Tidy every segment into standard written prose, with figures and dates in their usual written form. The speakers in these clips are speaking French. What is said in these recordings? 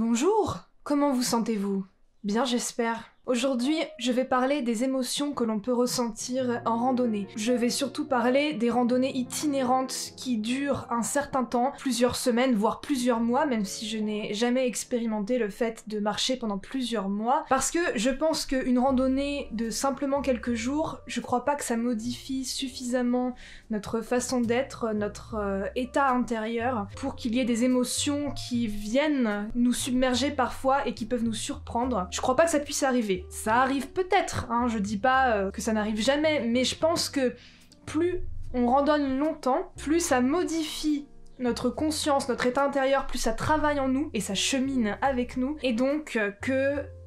Bonjour, comment vous sentez-vous? Bien, j'espère. Aujourd'hui, je vais parler des émotions que l'on peut ressentir en randonnée. Je vais surtout parler des randonnées itinérantes qui durent un certain temps, plusieurs semaines, voire plusieurs mois, même si je n'ai jamais expérimenté le fait de marcher pendant plusieurs mois, parce que je pense qu'une randonnée de simplement quelques jours, je crois pas que ça modifie suffisamment notre façon d'être, notre état intérieur, pour qu'il y ait des émotions qui viennent nous submerger parfois et qui peuvent nous surprendre. Je crois pas que ça puisse arriver. Ça arrive peut-être, hein, je dis pas que ça n'arrive jamais, mais je pense que plus on randonne longtemps, plus ça modifie notre conscience, notre état intérieur, plus ça travaille en nous et ça chemine avec nous, et donc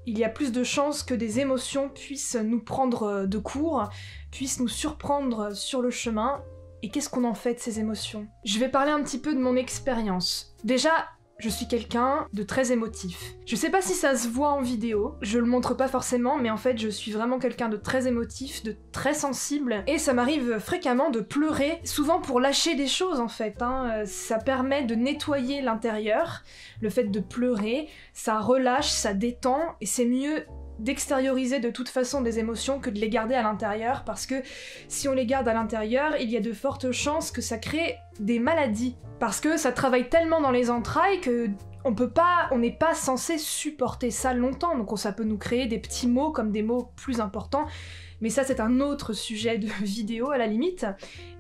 il y a plus de chances que des émotions puissent nous prendre de court, puissent nous surprendre sur le chemin. Et qu'est-ce qu'on en fait de ces émotions? Je vais parler un petit peu de mon expérience. Déjà, je suis quelqu'un de très émotif. Je sais pas si ça se voit en vidéo, je le montre pas forcément, mais en fait je suis vraiment quelqu'un de très émotif, de très sensible, et ça m'arrive fréquemment de pleurer, souvent pour lâcher des choses en fait, hein. Ça permet de nettoyer l'intérieur, le fait de pleurer, ça relâche, ça détend, et c'est mieux d'extérioriser de toute façon des émotions que de les garder à l'intérieur, parce que si on les garde à l'intérieur, il y a de fortes chances que ça crée des maladies, parce que ça travaille tellement dans les entrailles que on n'est pas censé supporter ça longtemps, donc ça peut nous créer des petits maux comme des maux plus importants. Mais ça, c'est un autre sujet de vidéo à la limite.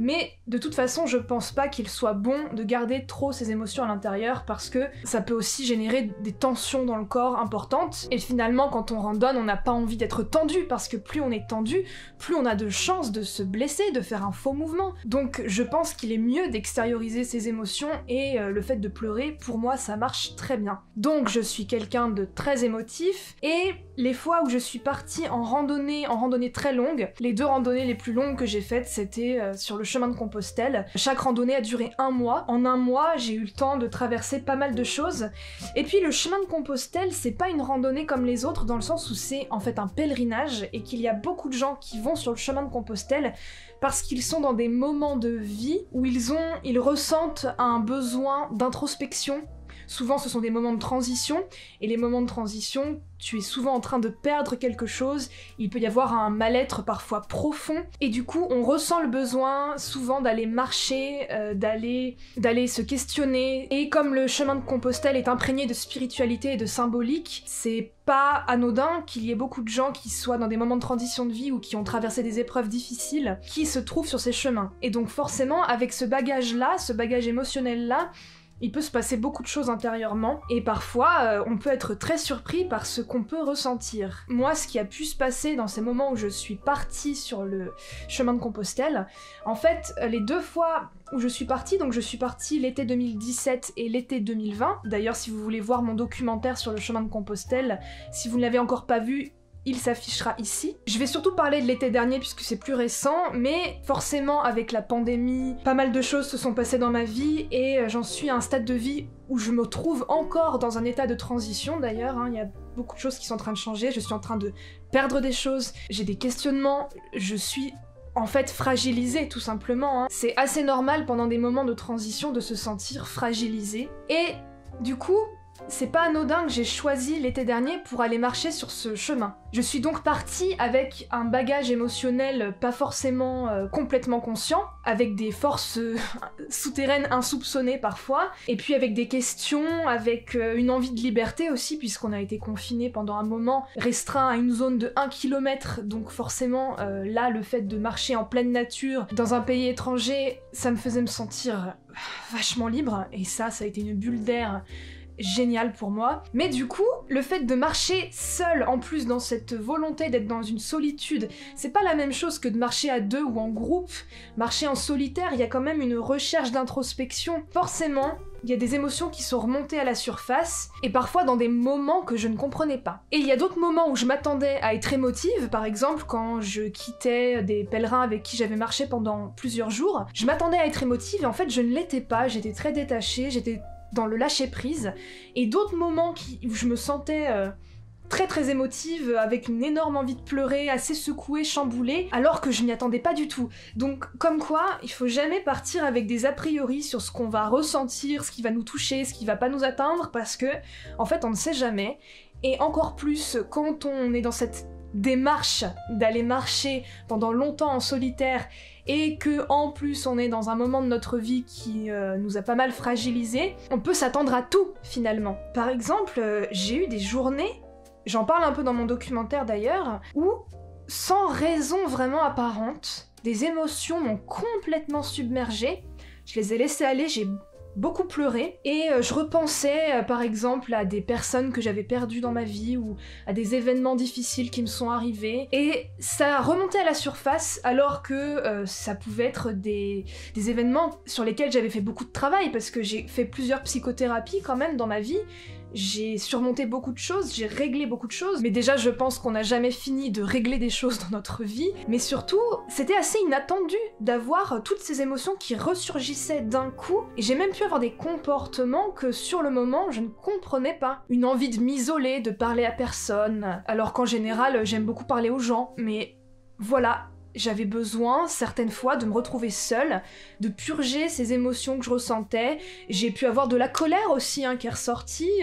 Mais de toute façon, je pense pas qu'il soit bon de garder trop ces émotions à l'intérieur, parce que ça peut aussi générer des tensions dans le corps importantes. Et finalement, quand on randonne, on n'a pas envie d'être tendu, parce que plus on est tendu, plus on a de chances de se blesser, de faire un faux mouvement. Donc je pense qu'il est mieux d'extérioriser ces émotions, et le fait de pleurer, pour moi, ça marche très bien. Donc je suis quelqu'un de très émotif, et les fois où je suis partie en randonnée très longue, les 2 randonnées les plus longues que j'ai faites, c'était sur le chemin de Compostelle. Chaque randonnée a duré 1 mois. En 1 mois, j'ai eu le temps de traverser pas mal de choses. Et puis le chemin de Compostelle, c'est pas une randonnée comme les autres, dans le sens où c'est en fait un pèlerinage, et qu'il y a beaucoup de gens qui vont sur le chemin de Compostelle parce qu'ils sont dans des moments de vie où ils ressentent un besoin d'introspection. Souvent ce sont des moments de transition, et les moments de transition, tu es souvent en train de perdre quelque chose, il peut y avoir un mal-être parfois profond, et du coup on ressent le besoin souvent d'aller marcher, d'aller se questionner, et comme le chemin de Compostelle est imprégné de spiritualité et de symbolique, c'est pas anodin qu'il y ait beaucoup de gens qui soient dans des moments de transition de vie ou qui ont traversé des épreuves difficiles, qui se trouvent sur ces chemins. Et donc forcément, avec ce bagage-là, ce bagage émotionnel-là, il peut se passer beaucoup de choses intérieurement, et parfois on peut être très surpris par ce qu'on peut ressentir. Moi, ce qui a pu se passer dans ces moments où je suis partie sur le chemin de Compostelle, en fait, les 2 fois où je suis partie, donc je suis partie l'été 2017 et l'été 2020, d'ailleurs si vous voulez voir mon documentaire sur le chemin de Compostelle, si vous ne l'avez encore pas vu, il s'affichera ici. Je vais surtout parler de l'été dernier puisque c'est plus récent, mais forcément avec la pandémie, pas mal de choses se sont passées dans ma vie, et j'en suis à un stade de vie où je me trouve encore dans un état de transition d'ailleurs, hein. Il y a beaucoup de choses qui sont en train de changer, je suis en train de perdre des choses, j'ai des questionnements, je suis en fait fragilisée tout simplement, hein. C'est assez normal pendant des moments de transition de se sentir fragilisé, et du coup, c'est pas anodin que j'ai choisi l'été dernier pour aller marcher sur ce chemin. Je suis donc partie avec un bagage émotionnel pas forcément complètement conscient, avec des forces souterraines insoupçonnées parfois, et puis avec des questions, avec une envie de liberté aussi, puisqu'on a été confinés pendant un moment, restreint à une zone de 1 km, donc forcément là, le fait de marcher en pleine nature, dans un pays étranger, ça me faisait me sentir vachement libre, et ça a été une bulle d'air génial pour moi. Mais du coup, le fait de marcher seul, en plus dans cette volonté d'être dans une solitude, c'est pas la même chose que de marcher à 2 ou en groupe. Marcher en solitaire, il y a quand même une recherche d'introspection. Forcément, il y a des émotions qui sont remontées à la surface, et parfois dans des moments que je ne comprenais pas. Et il y a d'autres moments où je m'attendais à être émotive, par exemple quand je quittais des pèlerins avec qui j'avais marché pendant plusieurs jours, je m'attendais à être émotive, et en fait je ne l'étais pas, j'étais très détachée, j'étais dans le lâcher-prise, et d'autres moments où je me sentais très très émotive, avec une énorme envie de pleurer, assez secouée, chamboulée, alors que je m'y attendais pas du tout. Donc comme quoi, il faut jamais partir avec des a priori sur ce qu'on va ressentir, ce qui va nous toucher, ce qui va pas nous atteindre, parce que en fait on ne sait jamais. Et encore plus quand on est dans cette démarche d'aller marcher pendant longtemps en solitaire et que en plus on est dans un moment de notre vie qui nous a pas mal fragilisés, on peut s'attendre à tout finalement. Par exemple, j'ai eu des journées, j'en parle un peu dans mon documentaire d'ailleurs, où sans raison vraiment apparente, des émotions m'ont complètement submergée, je les ai laissées aller, j'ai beaucoup pleuré, et je repensais par exemple à des personnes que j'avais perdues dans ma vie ou à des événements difficiles qui me sont arrivés, et ça remontait à la surface alors que ça pouvait être des événements sur lesquels j'avais fait beaucoup de travail parce que j'ai fait plusieurs psychothérapies quand même dans ma vie. J'ai surmonté beaucoup de choses, j'ai réglé beaucoup de choses, mais déjà je pense qu'on n'a jamais fini de régler des choses dans notre vie, mais surtout, c'était assez inattendu d'avoir toutes ces émotions qui ressurgissaient d'un coup, et j'ai même pu avoir des comportements que sur le moment je ne comprenais pas. Une envie de m'isoler, de parler à personne, alors qu'en général j'aime beaucoup parler aux gens, mais voilà. J'avais besoin, certaines fois, de me retrouver seule, de purger ces émotions que je ressentais. J'ai pu avoir de la colère aussi, qui est ressortie,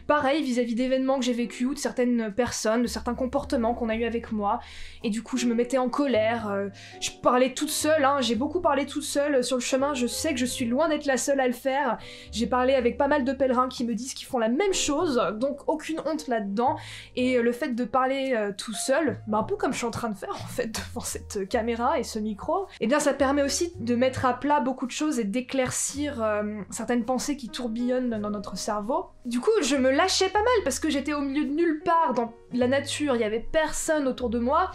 pareil, vis-à-vis d'événements que j'ai vécus, ou de certaines personnes, de certains comportements qu'on a eu avec moi. Et du coup, je me mettais en colère. Je parlais toute seule, j'ai beaucoup parlé toute seule sur le chemin. Je sais que je suis loin d'être la seule à le faire. J'ai parlé avec pas mal de pèlerins qui me disent qu'ils font la même chose, donc aucune honte là-dedans. Et le fait de parler tout seul, un peu comme je suis en train de faire, en fait, devant cette caméra et ce micro, eh bien ça permet aussi de mettre à plat beaucoup de choses et d'éclaircir certaines pensées qui tourbillonnent dans notre cerveau. Du coup, je me lâchais pas mal parce que j'étais au milieu de nulle part dans la nature, il y avait personne autour de moi.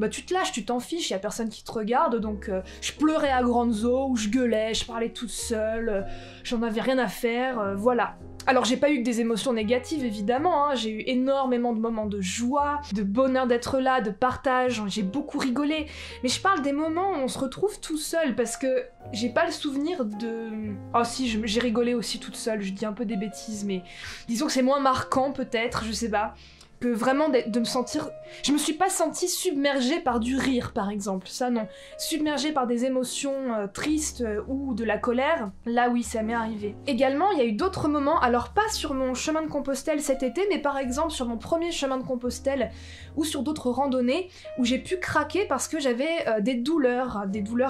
Bah tu te lâches, tu t'en fiches, y a personne qui te regarde, donc je pleurais à grandes eaux, ou je gueulais, je parlais toute seule, j'en avais rien à faire, voilà. Alors j'ai pas eu que des émotions négatives évidemment, j'ai eu énormément de moments de joie, de bonheur d'être là, de partage, j'ai beaucoup rigolé, mais je parle des moments où on se retrouve tout seul parce que j'ai pas le souvenir de... Oh si, j'ai rigolé aussi toute seule, je dis un peu des bêtises, mais disons que c'est moins marquant peut-être, je sais pas. Que vraiment de me sentir... Je me suis pas sentie submergée par du rire, par exemple, ça non. Submergée par des émotions tristes ou de la colère, là oui, ça m'est arrivé. Également, il y a eu d'autres moments, alors pas sur mon chemin de Compostelle cet été, mais par exemple sur mon premier chemin de Compostelle ou sur d'autres randonnées, où j'ai pu craquer parce que j'avais des douleurs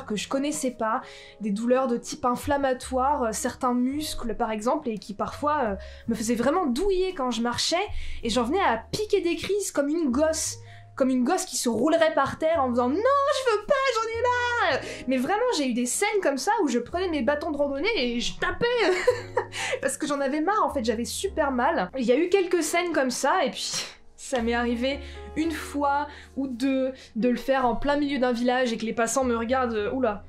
que je connaissais pas, des douleurs de type inflammatoire, certains muscles par exemple, et qui parfois me faisaient vraiment douiller quand je marchais, et j'en venais à piquer des crises comme une gosse qui se roulerait par terre en faisant « Non, je veux pas, j'en ai marre !» Mais vraiment, j'ai eu des scènes comme ça où je prenais mes bâtons de randonnée et je tapais parce que j'en avais marre, en fait, j'avais super mal. Il y a eu quelques scènes comme ça, et puis ça m'est arrivé une fois ou deux de le faire en plein milieu d'un village et que les passants me regardent « Oula !»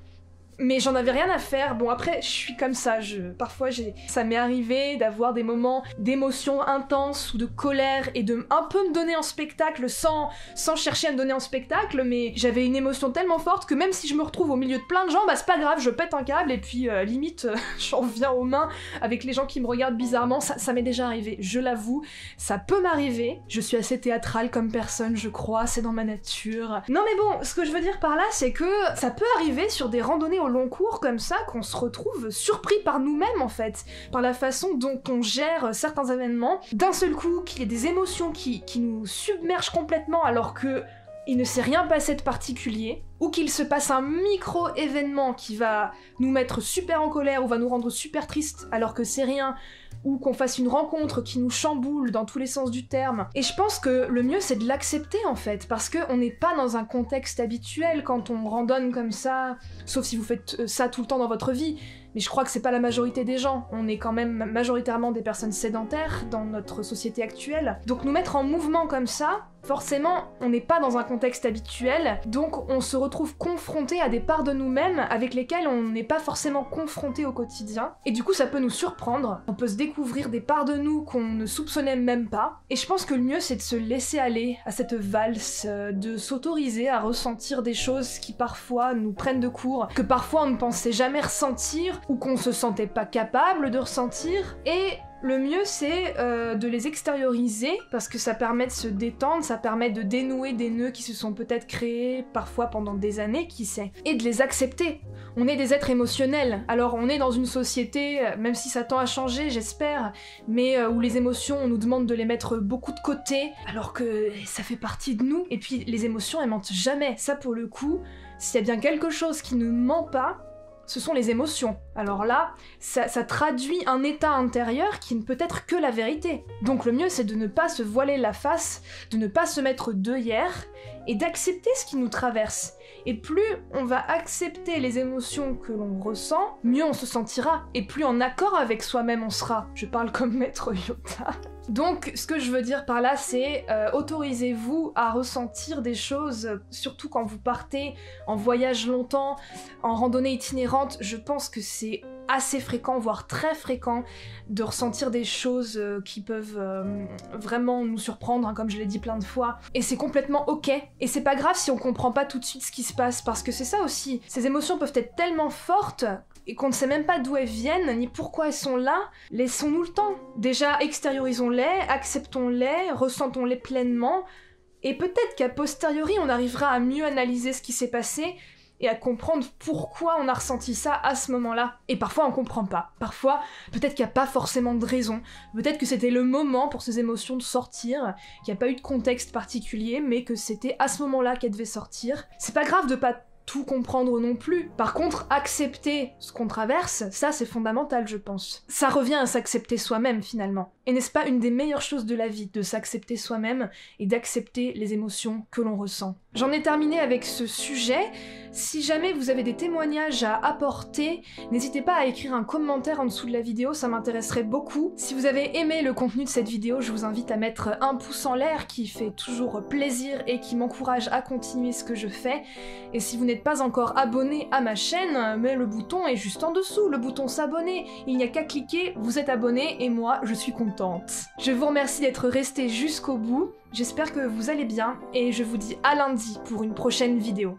Mais j'en avais rien à faire. Bon, après, je suis comme ça. Parfois, ça m'est arrivé d'avoir des moments d'émotion intense ou de colère et de un peu me donner en spectacle sans chercher à me donner en spectacle, mais j'avais une émotion tellement forte que même si je me retrouve au milieu de plein de gens, bah c'est pas grave, je pète un câble et puis limite, j'en reviens aux mains avec les gens qui me regardent bizarrement. Ça m'est déjà arrivé, je l'avoue. Ça peut m'arriver. Je suis assez théâtrale comme personne, je crois. C'est dans ma nature. Non mais bon, ce que je veux dire par là, c'est que ça peut arriver sur des randonnées au long cours comme ça, qu'on se retrouve surpris par nous-mêmes en fait, par la façon dont on gère certains événements, d'un seul coup qu'il y ait des émotions qui nous submergent complètement alors que il ne s'est rien passé de particulier, ou qu'il se passe un micro-événement qui va nous mettre super en colère ou va nous rendre super tristes alors que c'est rien, ou qu'on fasse une rencontre qui nous chamboule dans tous les sens du terme. Et je pense que le mieux c'est de l'accepter en fait, parce qu'on n'est pas dans un contexte habituel quand on randonne comme ça, sauf si vous faites ça tout le temps dans votre vie, mais je crois que c'est pas la majorité des gens, on est quand même majoritairement des personnes sédentaires dans notre société actuelle, donc nous mettre en mouvement comme ça, forcément, on n'est pas dans un contexte habituel, donc on se retrouve confronté à des parts de nous-mêmes avec lesquelles on n'est pas forcément confronté au quotidien, et du coup ça peut nous surprendre, on peut se découvrir des parts de nous qu'on ne soupçonnait même pas, et je pense que le mieux c'est de se laisser aller à cette valse, de s'autoriser à ressentir des choses qui parfois nous prennent de court, que parfois on ne pensait jamais ressentir, ou qu'on se sentait pas capable de ressentir, et Le mieux c'est de les extérioriser parce que ça permet de se détendre, ça permet de dénouer des nœuds qui se sont peut-être créés parfois pendant des années, qui sait, et de les accepter. On est des êtres émotionnels, alors on est dans une société, même si ça tend à changer j'espère, mais où les émotions on nous demande de les mettre beaucoup de côté, alors que ça fait partie de nous, et puis les émotions elles mentent jamais, ça pour le coup, s'il y a bien quelque chose qui ne ment pas, ce sont les émotions. Alors là, ça traduit un état intérieur qui ne peut être que la vérité. Donc le mieux c'est de ne pas se voiler la face, de ne pas se mettre d'œillères, et d'accepter ce qui nous traverse. Et plus on va accepter les émotions que l'on ressent, mieux on se sentira, et plus en accord avec soi-même on sera. Je parle comme maître Yoda. Donc ce que je veux dire par là c'est autorisez-vous à ressentir des choses, surtout quand vous partez en voyage longtemps, en randonnée itinérante, je pense que c'est assez fréquent, voire très fréquent, de ressentir des choses qui peuvent vraiment nous surprendre, hein, comme je l'ai dit plein de fois. Et c'est complètement ok. Et c'est pas grave si on comprend pas tout de suite ce qui se passe, parce que c'est ça aussi. Ces émotions peuvent être tellement fortes et qu'on ne sait même pas d'où elles viennent, ni pourquoi elles sont là. Laissons-nous le temps. Déjà, extériorisons-les, acceptons-les, ressentons-les pleinement, et peut-être qu'à posteriori, on arrivera à mieux analyser ce qui s'est passé, et à comprendre pourquoi on a ressenti ça à ce moment-là. Et parfois on comprend pas. Parfois, peut-être qu'il n'y a pas forcément de raison. Peut-être que c'était le moment pour ces émotions de sortir, qu'il n'y a pas eu de contexte particulier, mais que c'était à ce moment-là qu'elles devaient sortir. C'est pas grave de pas tout comprendre non plus. Par contre, accepter ce qu'on traverse, ça c'est fondamental je pense. Ça revient à s'accepter soi-même finalement. Et n'est-ce pas une des meilleures choses de la vie, de s'accepter soi-même et d'accepter les émotions que l'on ressent. J'en ai terminé avec ce sujet. Si jamais vous avez des témoignages à apporter, n'hésitez pas à écrire un commentaire en dessous de la vidéo, ça m'intéresserait beaucoup. Si vous avez aimé le contenu de cette vidéo, je vous invite à mettre un pouce en l'air qui fait toujours plaisir et qui m'encourage à continuer ce que je fais. Et si vous n'êtes pas encore abonné à ma chaîne, mais le bouton est juste en dessous, le bouton s'abonner. Il n'y a qu'à cliquer, vous êtes abonné et moi je suis contente. Je vous remercie d'être resté jusqu'au bout, j'espère que vous allez bien et je vous dis à lundi pour une prochaine vidéo.